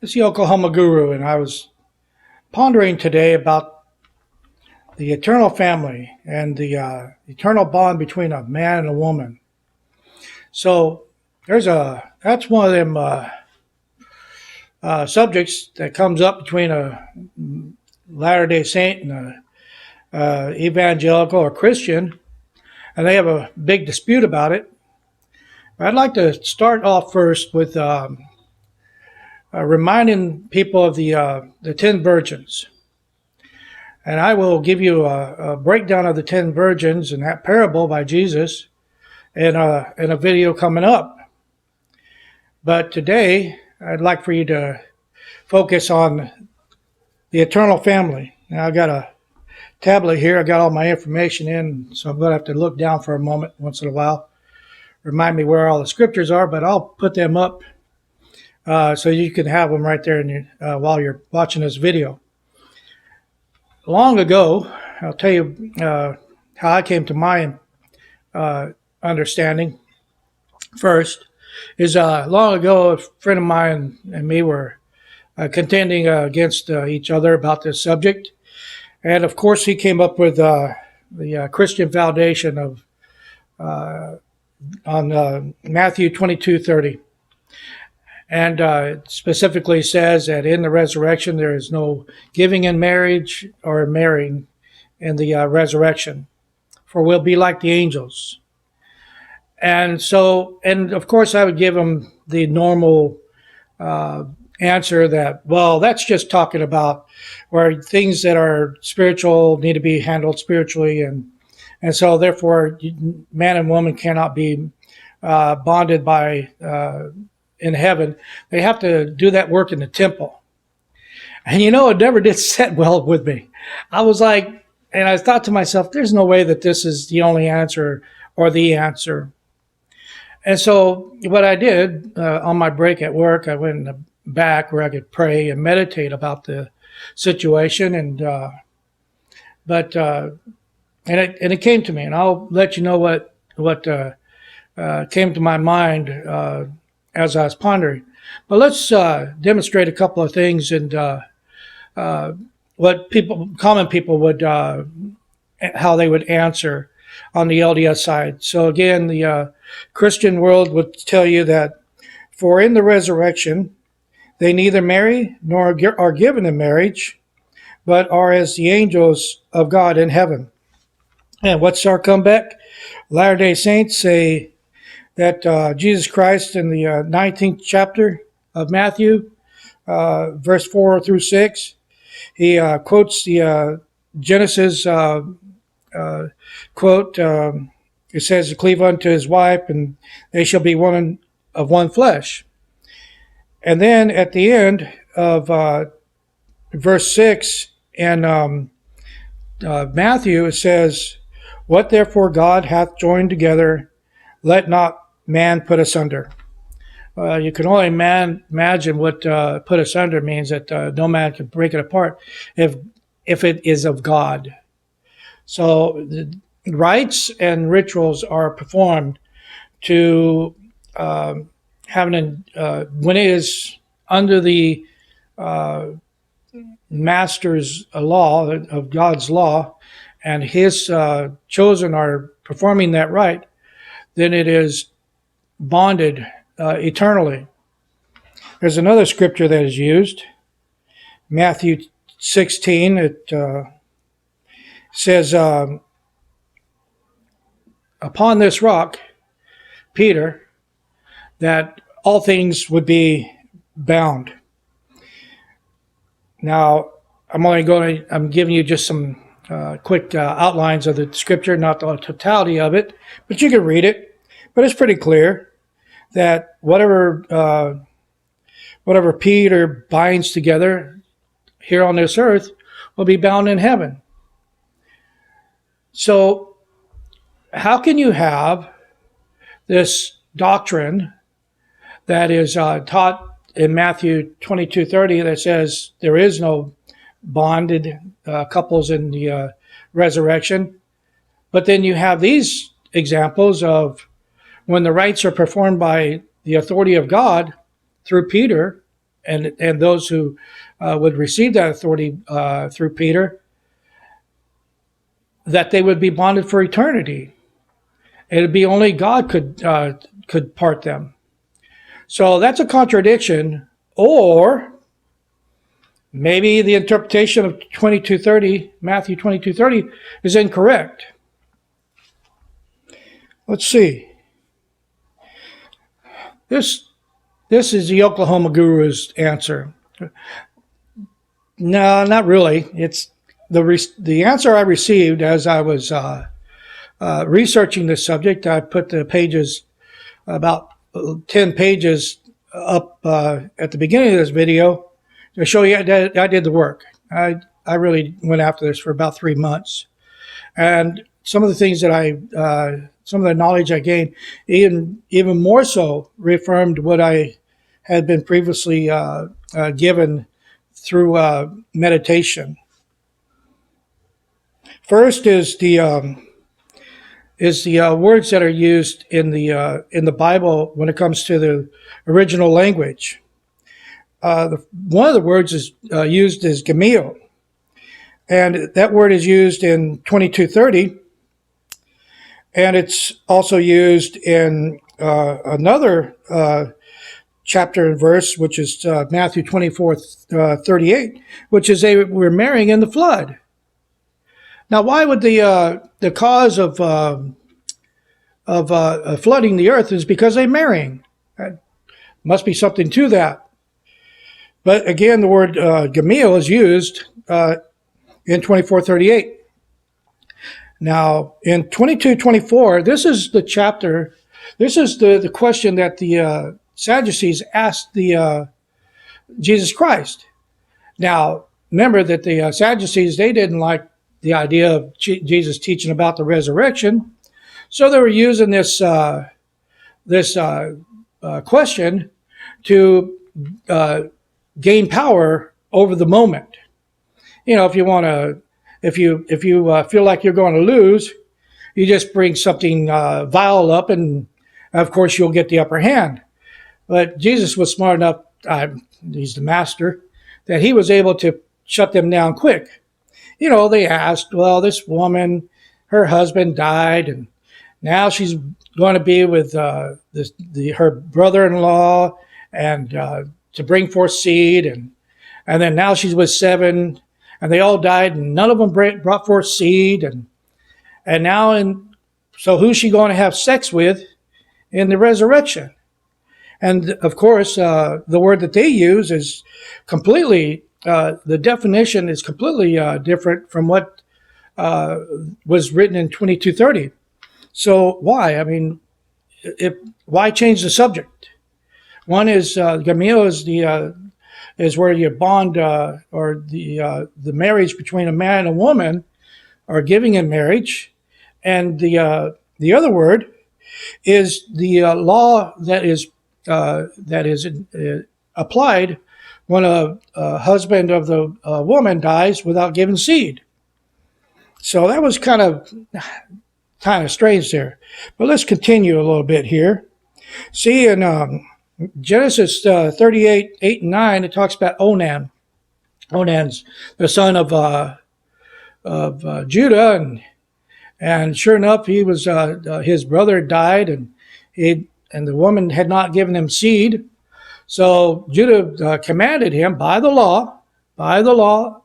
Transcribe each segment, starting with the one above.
It's the Oklahoma Guru, and I was pondering today about the eternal family and the eternal bond between a man and a woman. So that's one of them subjects that comes up between a Latter Day Saint and a evangelical or Christian, and they have a big dispute about it. I'd like to start off first with reminding people of the 10 virgins. And I will give you a breakdown of the 10 virgins and that parable by Jesus in a video coming up. But today, I'd like for you to focus on the eternal family. Now, I've got a tablet here. I got all my information in, so I'm going to have to look down for a moment once in a while. Remind me where all the scriptures are, but I'll put them up so you can have them right there while you're watching this video. Long ago, I'll tell you how I came to my understanding first, is long ago a friend of mine and me were contending against each other about this subject. And of course, he came up with the Christian foundation of on Matthew 22:30. And it specifically says that in the resurrection, there is no giving in marriage or marrying in the resurrection, for we'll be like the angels. And of course, I would give him the normal answer that, well, that's just talking about where things that are spiritual need to be handled spiritually. And so therefore, man and woman cannot be bonded by in heaven. They have to do that work in the temple. And it never did set well with me. I was like, and I thought to myself, there's no way that this is the only answer or the answer. And so what I did on my break at work, I went in the back where I could pray and meditate about the situation. And it came to me, and I'll let you know what came to my mind as I was pondering. But let's demonstrate a couple of things and what common people would, how they would answer on the LDS side. So again, the Christian world would tell you that for in the resurrection, they neither marry nor are given in marriage, but are as the angels of God in heaven. And what's our comeback? Latter-day Saints say that Jesus Christ in the 19th chapter of Matthew, verse 4 through 6, he quotes the Genesis quote. It says, to cleave unto his wife, and they shall be one of one flesh. And then at the end of verse 6 in Matthew, it says, what therefore God hath joined together, let not man put asunder. You can only imagine what put asunder means, that no man can break it apart if it is of God. So the rites and rituals are performed to when it is under the master's law, of God's law, and his chosen are performing that rite, then it is bonded eternally. There's another scripture that is used, Matthew 16. It says, upon this rock, Peter, that all things would be bound. Now, I'm giving you just some quick outlines of the scripture, not the totality of it, but you can read it. But it's pretty clear that whatever Peter binds together here on this earth will be bound in heaven. So how can you have this doctrine that is taught in Matthew 22:30 that says there is no bonded couples in the resurrection, but then you have these examples of when the rites are performed by the authority of God through Peter, and those who would receive that authority through Peter, that they would be bonded for eternity. It'd be only God could part them. So that's a contradiction, or maybe the interpretation of 22:30, Matthew 22:30, is incorrect. Let's see. This is the Oklahoma Guru's answer. No, not really. It's the answer I received as I was researching this subject. I put the pages, about 10 pages up at the beginning of this video to show you that I did the work. I really went after this for about 3 months. And some of the things that some of the knowledge I gained, even more so, reaffirmed what I had been previously given through meditation. First is the words that are used in the Bible when it comes to the original language. One of the words is used as gemeo, and that word is used in 22:30, and it's also used in another chapter and verse, which is Matthew 24:38, which is they were marrying in the flood. Now, why would the cause of flooding the earth is because they're marrying? Must be something to that. But again, the word gemeo is used in 24:38. Now, in 22:24, this is the chapter. This is the question that the Sadducees asked the Jesus Christ. Now, remember that the Sadducees, they didn't like the idea of Jesus teaching about the resurrection, so they were using this question to gain power over the moment. You know, if you want to, if you feel like you're going to lose, you just bring something vile up, and of course you'll get the upper hand. But Jesus was smart enough, he's the master, that he was able to shut them down quick. You know, they asked, well, this woman, her husband died, and now she's going to be with her brother-in-law, and to bring forth seed, and then now she's with 7, and they all died, and none of them brought forth seed, and now, so who's she going to have sex with in the resurrection? And of course, the word that they use is completely, the definition is completely different from what was written in 22:30. So why? I mean, why change the subject? One is gemeo is where you bond or the marriage between a man and a woman, or giving in marriage, and the other word is the law that is applied when a husband of the woman dies without giving seed. So that was kind of strange there. But let's continue a little bit here. See, in Genesis 38, 8 and 9, it talks about Onan. Onan's the son of Judah, and sure enough, he was his brother died, and the woman had not given him seed. So Judah commanded him by the law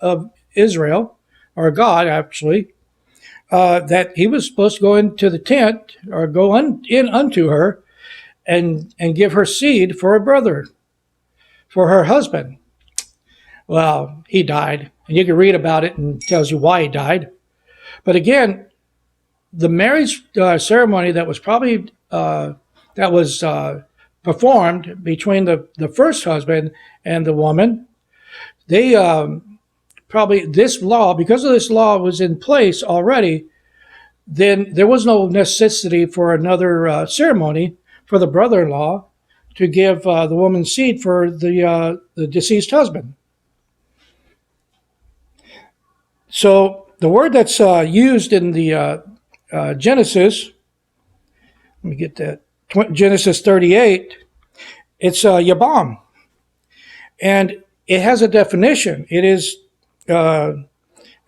of Israel, or God actually, that he was supposed to go into the tent, or go in unto her, and give her seed for a brother, for her husband. Well, he died, and you can read about it, and it tells you why he died. But again, the marriage ceremony that was probably performed between the first husband and the woman, they probably, this law, because of this law was in place already, then there was no necessity for another ceremony for the brother-in-law to give the woman seed for the deceased husband. So the word that's used in the Genesis, let me get that, Genesis 38, it's Yabam. And it has a definition. It is, and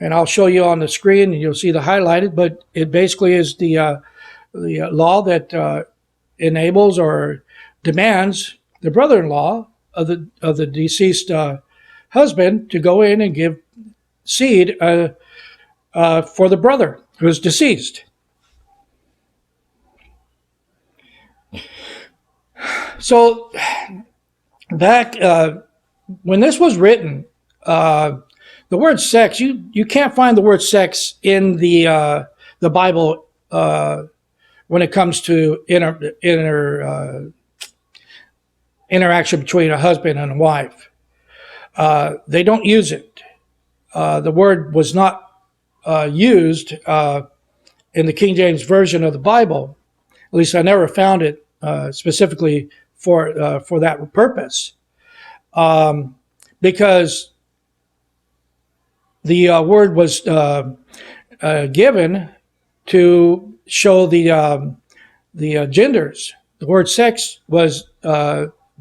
I'll show you on the screen, and you'll see the highlighted. But it basically is the law that enables or demands the brother-in-law of the deceased husband to go in and give seed for the brother who is deceased. So back when this was written, the word sex, you can't find the word sex in the Bible when it comes to interaction between a husband and a wife. They don't use it. The word was not used in the King James Version of the Bible. At least I never found it specifically for that purpose, because the word was given to show the genders. The word sex was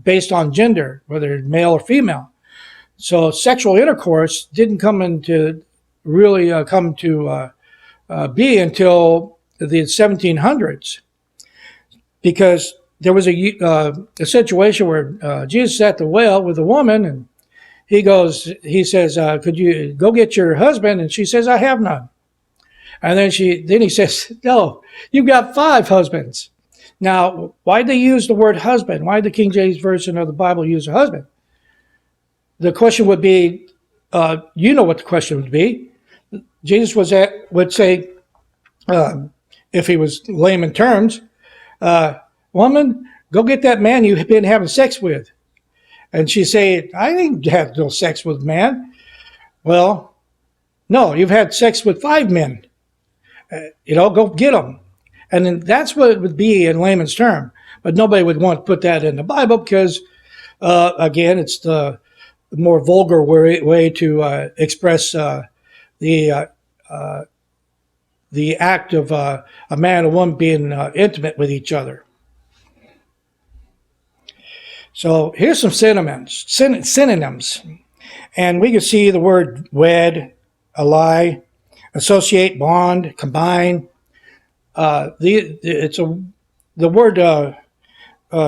based on gender, whether male or female. So sexual intercourse didn't come to be until the 1700s, because there was a situation where Jesus is at the well with a woman, and he says, could you go get your husband? And she says, I have none. And then he says, no, you've got 5 husbands. Now, why'd they use the word husband? Why did the King James Version of the Bible use a husband? The question would be, you know what the question would be. Jesus would say, if he was layman terms, woman, go get that man you've been having sex with. And she'd say, I didn't have no sex with a man. Well, no, you've had sex with 5 men. Go get them. And then that's what it would be in layman's term. But nobody would want to put that in the Bible because, again, it's the more vulgar way to express the act of a man and woman being intimate with each other. So here's some synonyms. And we can see the word wed, ally, associate, bond, combine. The word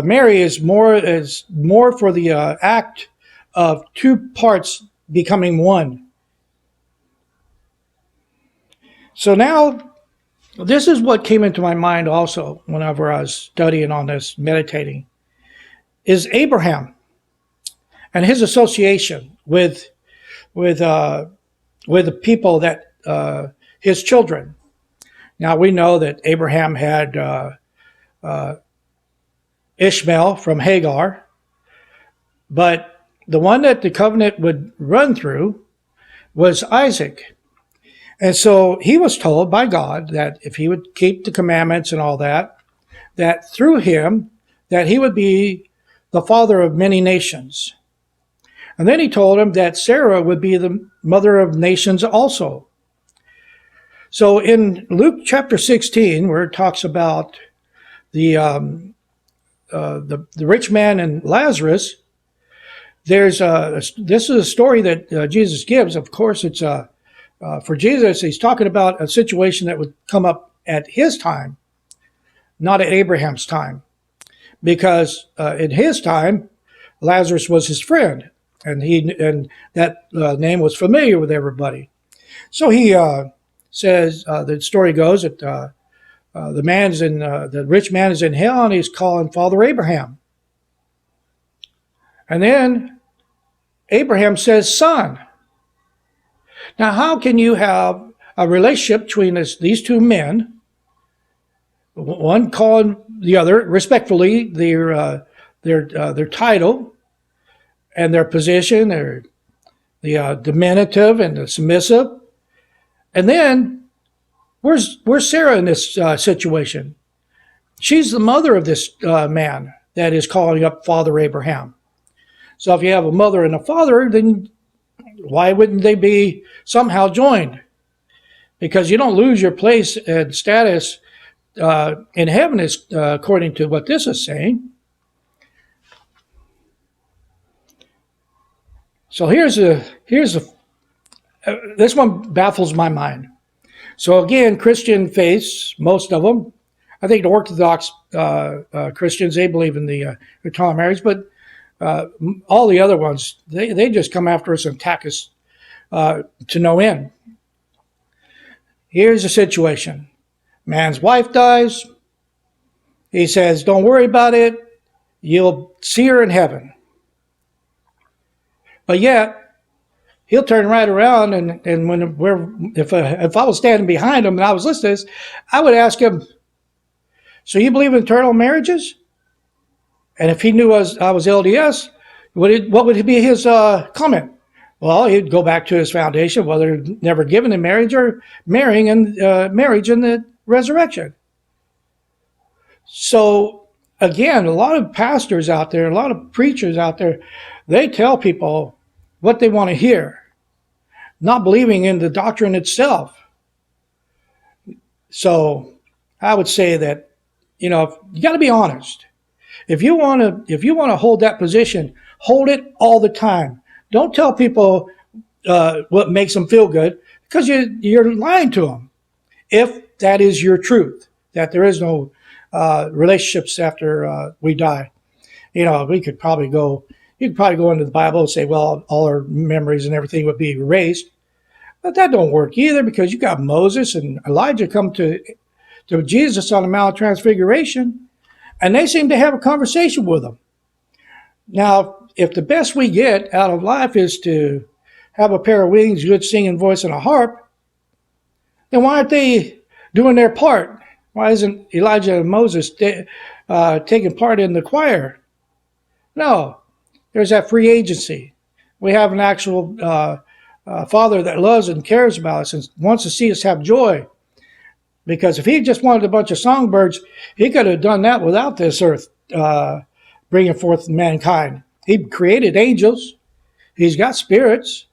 marry is more for the act of 2 parts becoming one. So now, this is what came into my mind also whenever I was studying on this, meditating, is Abraham and his association with the people that his children. Now we know that Abraham had Ishmael from Hagar, but the one that the covenant would run through was Isaac. And so he was told by God that if he would keep the commandments and all that through him, that he would be the father of many nations. And then he told him that Sarah would be the mother of nations also. So in Luke chapter 16, where it talks about the rich man and Lazarus, this is a story that Jesus gives. Of course, it's for Jesus, he's talking about a situation that would come up at his time, not at Abraham's time, because in his time, Lazarus was his friend, and that name was familiar with everybody. So he says, the story goes that the rich man is in hell, and he's calling Father Abraham. And then Abraham says, son. Now, how can you have a relationship between these 2 men, one calling the other respectfully their title and their position, the diminutive and the submissive, and then where's Sarah in this situation? She's the mother of this man that is calling up Father Abraham. So if you have a mother and a father, then why wouldn't they be somehow joined? Because you don't lose your place and status in heaven, according to what this is saying. So this one baffles my mind. So again, Christian faiths, most of them, I think the Orthodox Christians, they believe in the eternal marriage, but all the other ones, they just come after us and attack us to no end. Here's the situation. Man's wife dies. He says, don't worry about it. You'll see her in heaven. But yet, he'll turn right around and if I was standing behind him and I was listening to this, I would ask him, so you believe in eternal marriages? And if he knew I was LDS, what would be his comment? Well, he'd go back to his foundation, whether never given in marriage or marrying and marriage in the resurrection. So again, a lot of pastors out there, a lot of preachers out there, they tell people what they want to hear, not believing in the doctrine itself. So I would say that, you got to be honest. If you want to hold that position, hold it all the time. Don't tell people what makes them feel good, because you're lying to them. If that is your truth, that there is no relationships after we die, you could probably go into the Bible and say, well, all our memories and everything would be erased. But that don't work either, because you got Moses and Elijah come to Jesus on the Mount of Transfiguration, and they seem to have a conversation with him. Now, if the best we get out of life is to have a pair of wings, good singing voice, and a harp, then why aren't they doing their part? Why isn't Elijah and Moses taking part in the choir? No, there's that free agency. We have an actual Father that loves and cares about us and wants to see us have joy. Because if he just wanted a bunch of songbirds, he could have done that without this earth bringing forth mankind. He created angels. He's got spirits.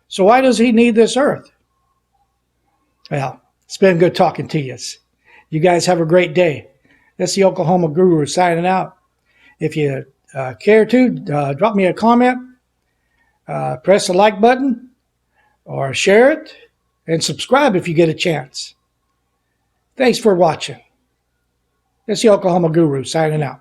So why does he need this earth? Well, it's been good talking to you. You guys have a great day. That's the Oklahoma Guru signing out. If you care to, drop me a comment, press the like button, or share it, and subscribe if you get a chance. Thanks for watching. That's the Oklahoma Guru signing out.